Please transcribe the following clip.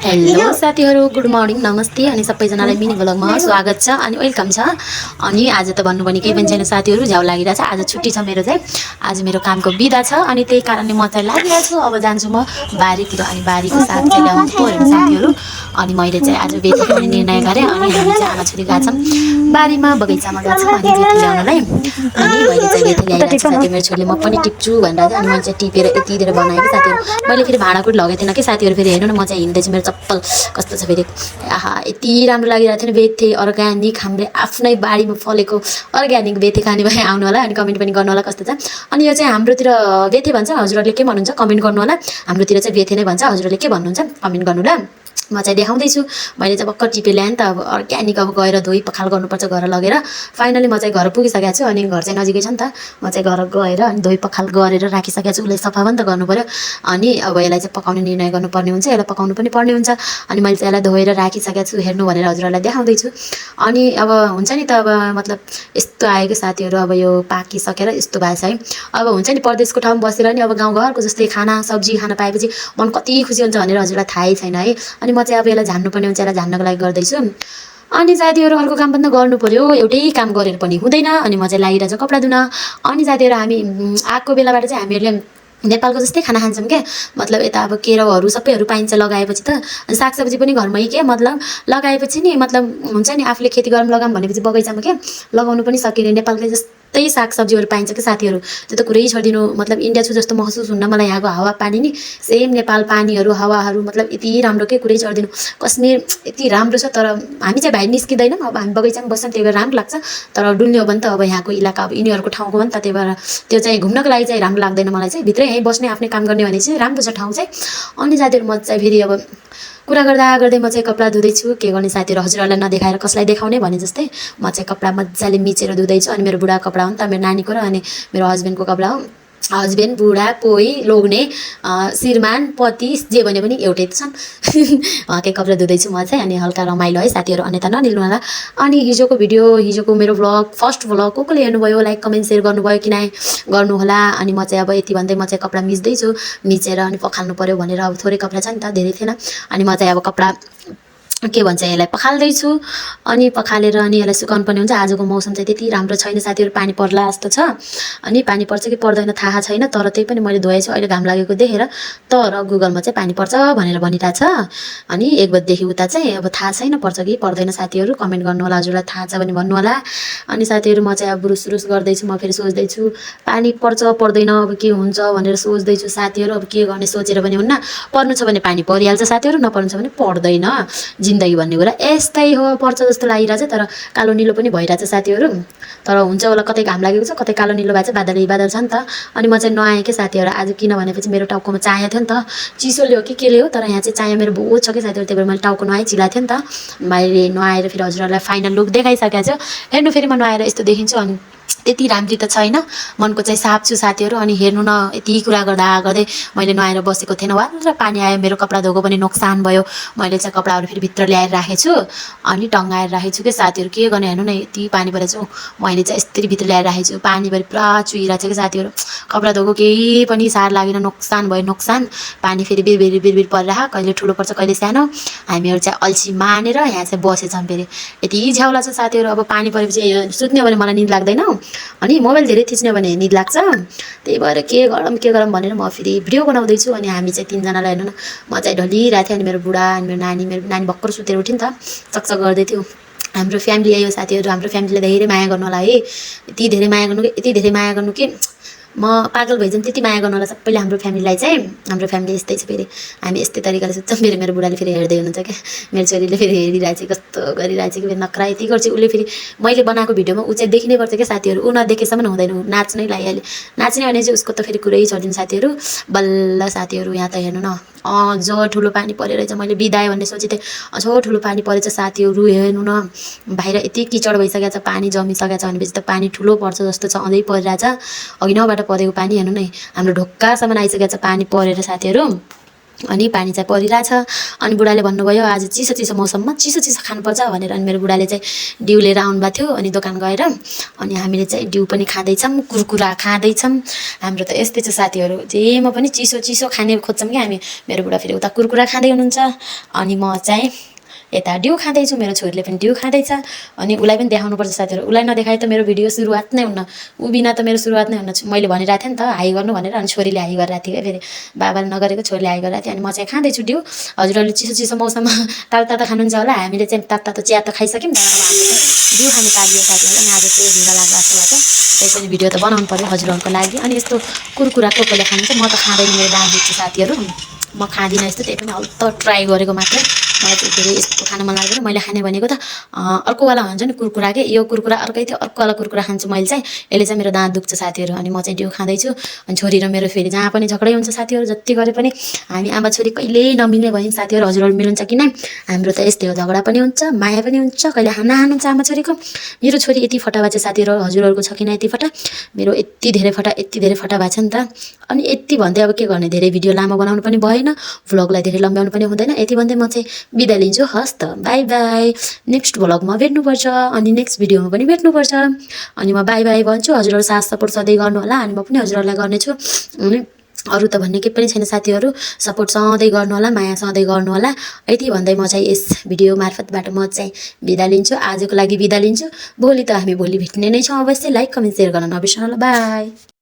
Hello साथीहरु, good morning, नमस्ते अनि सबैजनालाई मिनी ब्लगमा स्वागत छ अनि वेलकम छ। अनि आज त भन्नु पनि केही पनि छैन साथीहरु, झ्याउ लागिरहेछ। आज छुट्टी छ मेरो चाहिँ, आज मेरो कामको बिदा छ अनि त्यही कारणले म चाहिँ लागिरहेको छु। अब जान्छु म बारीतिर अनि बारीको साग चाहिँ ल्याउनु पर्यो साथीहरु। अनि मैले चाहिँ आज बेथी ल्याउने निर्णय गरेँ अनि हामी चाहिँ आमा छोरी गएछौँ बारीमा, बगैँचामा गएछौँ अनि बेथी ल्याउनलाई। अनि मैले चाहिँ बेथी ल्याइरहेको छु साथी, मेरो छोरीले म पनि टिप्छु भनेर चाहिँ अनि मैले चाहिँ टिपेर यति धेरै बनाएँ कि साथीहरु। मैले फेरि भाँडाकुटी लगेको थिएन कि साथीहरु, फेरि हेर्नु न म चाहिँ हिँड्दैछु, मेरो चप्पल कस्तो छ फेरि। आहा, यति राम्रो लागिरहेको थियो नि। बेथे अर्ग्यानिक, हाम्रो आफ्नै बारीमा फलेको अर्ग्यानिक बेथे खाने भए आउनु होला अनि कमेन्ट पनि गर्नु होला कस्तो छ। अनि यो चाहिँ हाम्रोतिर बेथे भन्छ, हजुरहरूले के भन्नुहुन्छ कमेन्ट गर्नु होला। हाम्रोतिर चाहिँ बेथे नै भन्छ, हजुरहरूले के भन्नुहुन्छ कमेन्ट गर्नु ल। म चाहिँ देखाउँदैछु, मैले चाहिँ भर्खर टिपे ल्याएँ नि त। अब अर्ग्यानिक अब गएर धोइ पखाल गर्नुपर्छ घर लगेर। फाइनली म चाहिँ घर पुगिसकेको छु अनि घर चाहिँ नजिकै छ नि त। म चाहिँ घर गएर अनि धोइ पखाल गरेर राखिसकेको छु। उसलाई सफा पनि त गर्नु पर्यो अनि अब यसलाई चाहिँ पकाउने निर्णय गर्नुपर्ने हुन्छ, यसलाई पकाउनु पनि पर्ने हुन्छ। अनि मैले चाहिँ यसलाई धोएर राखिसकेको छु, हेर्नु भनेर हजुरहरूलाई देखाउँदैछु। अनि अब हुन्छ नि त, अब मतलब यस्तो आएको साथीहरू, अब यो पाकिसकेर यस्तो भएछ है। अब हुन्छ नि परदेशको ठाउँमा बसेर नि अब गाउँघरको जस्तै खाना सब्जी खान पाएपछि मन कति खुसी हुन्छ भनेर हजुरलाई थाहै छैन है। अनि म चाहिँ अब यसलाई झान्नुपर्ने हुन्छ, यसलाई झान्नको लागि गर्दैछु। अनि साथीहरू अर्को काम पनि त गर्नु पर्यो, एउटै काम गरेर पनि हुँदैन। अनि म चाहिँ लागिरहेको छु कपडा धुन। अनि साथीहरू हामी आएको बेलाबाट चाहिँ हामीहरूले नेपालको जस्तै खाना खान्छौँ क्या। मतलब यता अब केराउहरू सबैहरू पाइन्छ लगाएपछि त। अनि सागसब्जी पनि घरमै के मतलब लगाएपछि नि, मतलब हुन्छ नि आफूले खेती गरौँ लगाऊँ भनेपछि बगैँचामा के लगाउनु पनि सकिने। नेपालकै जस्तै सागसब्जीहरू पाइन्छ कि साथीहरू, त्यो त कुरै छोडिदिनु। मतलब इन्डिया छु जस्तो महसुस हुन्न मलाई यहाँको हावा पानी नि। सेम नेपाल पानीहरू हावाहरू मतलब यति राम्रो के कुरै छोडिदिनु। कश्मीर यति राम्रो छ, तर हामी चाहिँ बाहिर निस्किँदैनौँ। अब हामी बगैँचामा बस्छौँ त्यही भएर राम्रो लाग्छ, तर डुल्ने हो भने त अब यहाँको इलाका अब यिनीहरूको ठाउँको हो नि त, त्यही भएर त्यो चाहिँ घुम्नको लागि चाहिँ राम्रो लाग्दैन मलाई चाहिँ। भित्रै यहीँ बस्ने आफ्नै काम गर्ने भने चाहिँ राम्रो छ ठाउँ चाहिँ। अनि साथीहरू म चाहिँ फेरि अब कुरा गर्दा गर्दै म चाहिँ कपडा धुँदैछु। के गर्ने साथीहरू, हजुरहरूलाई नदेखाएर कसलाई देखाउने भने जस्तै म चाहिँ कपडा मजाले मिचेर धुँदैछु। अनि मेरो बुढाको कपडा हो नि त, मेरो नानीको र अनि मेरो हस्बेन्डको कपडा हो। हस्बेन्ड बुढा पोइ लोग्ने श्रीमान पति जे भने पनि एउटै छन्। उहाँकै कपडा धुँदैछु म चाहिँ। अनि हल्का रमाइलो है साथीहरू, अन्यथा नलिनु होला। अनि हिजोको भिडियो, हिजोको मेरो भ्लग, फर्स्ट भ्लग कसले हेर्नुभयो लाइक कमेन्ट सेयर गर्नुभयो कि नै गर्नु होला। अनि म चाहिँ अब यति भन्दै म चाहिँ कपडा मिच्दैछु, मिचेर अनि पखाल्नु पर्यो भनेर। अब थोरै कपडा छ नि त, धेरै थिएन। अनि म चाहिँ अब कपडा के भन्छ यसलाई पखाल्दैछु। अनि पखालेर अनि यसलाई सुकाउनु पर्ने हुन्छ। आजको मौसम चाहिँ त्यति राम्रो छैन साथीहरू, पानी पर्ला जस्तो छ। अनि पानी पर्छ कि पर्दैन थाहा छैन, तर त्यही पनि मैले धोएछु अहिले घाम लागेको देखेर। तर गुगलमा चाहिँ पानी पर्छ भनेर भनिरहेको छ। अनि 1 बजेदेखि उता चाहिँ अब थाहा छैन पर्छ कि पर्दैन। साथीहरू कमेन्ट गर्नु होला, हजुरलाई थाहा छ भने भन्नु होला। अनि साथीहरू म चाहिँ अब बुरुस गर्दैछु। म फेरि सोच्दैछु पानी पर्छ पर्दैन अब के हुन्छ भनेर सोच्दैछु साथीहरू। अब के गर्ने सोचेर पनि हुन्न, पर्नु छ भने पानी परिहाल्छ साथीहरू, नपर्नु छ भने पर्दैन। जिन्दगी भन्ने कुरा यस्तै हो, पर्छ जस्तो लागिरहेछ तर कालो निलो पनि भइरहेछ साथीहरू। तर हुन्छ होला, कतै घाम लागेको छ कतै कालो निलो भएको छ, बादल छ नि त। अनि म चाहिँ नआएँ कि साथीहरू आज, किन भनेपछि मेरो टाउकोमा चाया थियो नि त। चिसोले हो कि केले हो, तर यहाँ चाहिँ चाया मेरो बहुत छ कि साथीहरू, त्यही भएर मैले टाउको नआएँ, चिलाएको थियो नि त। मैले नआएर फेरि हजुरहरूलाई फाइनल लुक देखाइसकेको छु। हेर्नु फेरि म नआएर यस्तो देखिन्छु। अनि त्यति राम्री त छैन, मनको चाहिँ साफ छु साथीहरू। अनि हेर्नु न, यति कुरा गर्दा गर्दै मैले नआएर बसेको थिएन, वार पानी आयो, मेरो कपडा धोको पनि नोक्सान भयो। मैले चाहिँ कपडाहरू फेरि भित्र ल्याएर राखेको छु अनि टङ्गाएर राखेको छु कि साथीहरू। के गर्ने हेर्नु न, यति पानी परेछ। मैले चाहिँ यस्तरी भित्र ल्याएर राखेको छु, पानीभरि पुरा चुहिरहेको छ कि साथीहरू। कपडा धोको केही पनि सार लागेन, नोक्सान भयो नोक्सान। पानी फेरि बिरबिर परिरह, कहिले ठुलो पर्छ कहिले सानो। हामीहरू चाहिँ अल्छी मानेर यहाँ चाहिँ बसेछौँ फेरि। यति झ्याउला छ साथीहरू। अब पानी परेपछि सुत्ने हो भने मलाई निद लाग्दैन, अनि मोबाइल धेरै थिच्ने हो भने निद लाग्छ। त्यही भएर के गरौँ भनेर म फेरि भिडियो बनाउँदैछु। अनि हामी चाहिँ 3 जनालाई हेर्नु न, म चाहिँ ढलिरहेको थिएँ। अनि मेरो बुढा अनि मेरो नानी भर्खर सुतेर उठ्यो नि त, चकचक गर्दै थियो। हाम्रो फ्यामिली आयो साथीहरू, हाम्रो फ्यामिलीलाई धेरै माया गर्नु होला है। यति धेरै माया गर्नु कि म पागल भइजाउँ, त्यति माया गर्नु होला सबैले हाम्रो फ्यामिलीलाई चाहिँ। हाम्रो फ्यामिली यस्तै छ फेरि, हामी यस्तै तरिकाले सोच्छौँ। मेरो बुढाले फेरि हेर्दै हुनुहुन्छ क्या, मेरो छोरीले फेरि हेरिरहेको छ, कस्तो गरिरहेको छ कि फेरि नखरा यति गर्छ उसले। फेरि मैले बनाएको भिडियोमा ऊ चाहिँ देखिनै पर्छ क्या साथीहरू, ऊ नदेखेसम्म हुँदैन, ऊ नाच्नै लागिहाल्यो। नाच्ने भने चाहिँ उसको त फेरि कुरै छोडिदिनु साथीहरू। बल्ल साथीहरू यहाँ त हेर्नु न, जो ठुलो पानी परेर चाहिँ मैले बिदाएँ भन्ने सोचेँ थिएँ, अझ ठुलो पानी परेछ साथीहरू। हेर्नु न, बाहिर यति किचड भइसकेको छ, पानी जमिसकेको छ भनेपछि त पानी ठुलो पर्छ जस्तो छ, अझै परिरहेछ। अघि नबाट परेको पानी हेर्नु न, हाम्रो ढोक्कासम्म आइसकेको छ पानी परेर साथीहरू। अनि पानी चाहिँ परिरहेछ। अनि बुढाले भन्नुभयो आज चिसो चिसो मौसममा चिसो चिसो खानुपर्छ भनेर। अनि मेरो बुढाले चाहिँ डिउ लिएर आउनुभएको थियो अनि दोकान गएर। अनि हामीले चाहिँ डिउ पनि खाँदैछौँ, कुरकुरा खाँदैछौँ। हाम्रो त यस्तै छ साथीहरू, जेमा पनि चिसो चिसो खाने खोज्छौँ कि हामी। मेरो बुढा फेरि उता कुरकुरा खाँदै हुनुहुन्छ अनि म चाहिँ यता डिउ खाँदैछु। मेरो छोरीले पनि डिउ खाँदैछ। अनि उसलाई पनि देखाउनुपर्छ साथीहरू, उसलाई नदेखाए त मेरो भिडियो सुरुवात नै हुन्न, ऊ बिना त मेरो सुरुवात नै हुन्न। मैले भनिरहेको थिएँ नि त हाई गर्नु भनेर। अनि छोरीले हाई गरिरहेको थियो फेरि, बाबाले नगरेको छोरीले हाई गरिरहेको थियो। अनि म चाहिँ खाँदैछु डिउ। हजुरहरूले चिसो चिसो मौसममा तातो तातो खानुहुन्छ होला, हामीले चाहिँ तातो तातो चिया त खाइसक्यौँ। तर अब हाम्रो चाहिँ डिउ खानु तालियो साथीहरू। अनि आज चाहिँ ढिलो लाग्यो जस्तो भएको, त्यही पनि भिडियो त बनाउनु पऱ्यो हजुरहरूको लागि। अनि यस्तो कुरकुरा कोले खान्छ, म त खाँदैन, मेरो दाँत दुख्छ साथीहरू, म खाँदिनँ यस्तो। त्यही पनि हल्का ट्राई गरेको मात्रै, मलाई चाहिँ धेरै यस्तो खान मन लाग्दैन। मैले खाने भनेको त अर्कोवाला हुन्छ नि कुरकुरा के, यो कुरकुरा अर्कै थियो, अर्कोवाला कुरकुरा खान्छु मैले चाहिँ। यसले चाहिँ मेरो दाँत दुख्छ साथीहरू। अनि म चाहिँ डिउ खाँदैछु। अनि छोरी र मेरो फेरि जहाँ पनि झगडै हुन्छ साथीहरू, जति गरे पनि हामी आमा छोरी कहिल्यै नमिल्ने भयो नि साथीहरू। हजुरहरू मिल्नुहुन्छ कि नै? हाम्रो त यस्तै हो, झगडा पनि हुन्छ, माया पनि हुन्छ, कहिले हानुहुन्छ आमा छोरीको। मेरो छोरी यति फटा भएको छ साथीहरू, हजुरहरूको छ किन यति फटा? मेरो यति धेरै फटा भएको छ नि त। अनि यति भन्दै अब के गर्ने, धेरै भिडियो लामो बनाउनु पनि भएन, भ्लगलाई धेरै लम्ब्याउनु पनि हुँदैन। यति भन्दै म चाहिँ बिदा लिन्छु। हस् त, बाई बाई। नेक्स्ट भ्लगमा भेट्नुपर्छ अनि नेक्स्ट भिडियोमा पनि भेट्नुपर्छ। अनि म बाई बाई भन्छु। हजुरहरू साथ सपोर्ट सधैँ गर्नु होला, अनि म पनि हजुरहरूलाई गर्नेछु। अनि अरू त भन्ने केही पनि छैन साथीहरू, सपोर्ट सधैँ गर्नु होला, माया सधैँ गर्नु होला। यति भन्दै म चाहिँ यस भिडियो मार्फतबाट म चाहिँ बिदा लिन्छु, आजको लागि बिदा लिन्छु। भोलि त हामी भोलि भेट्ने नै छौँ अवश्य। लाइक कमेन्ट सेयर गर्न नबिर्सनु होला। बाई।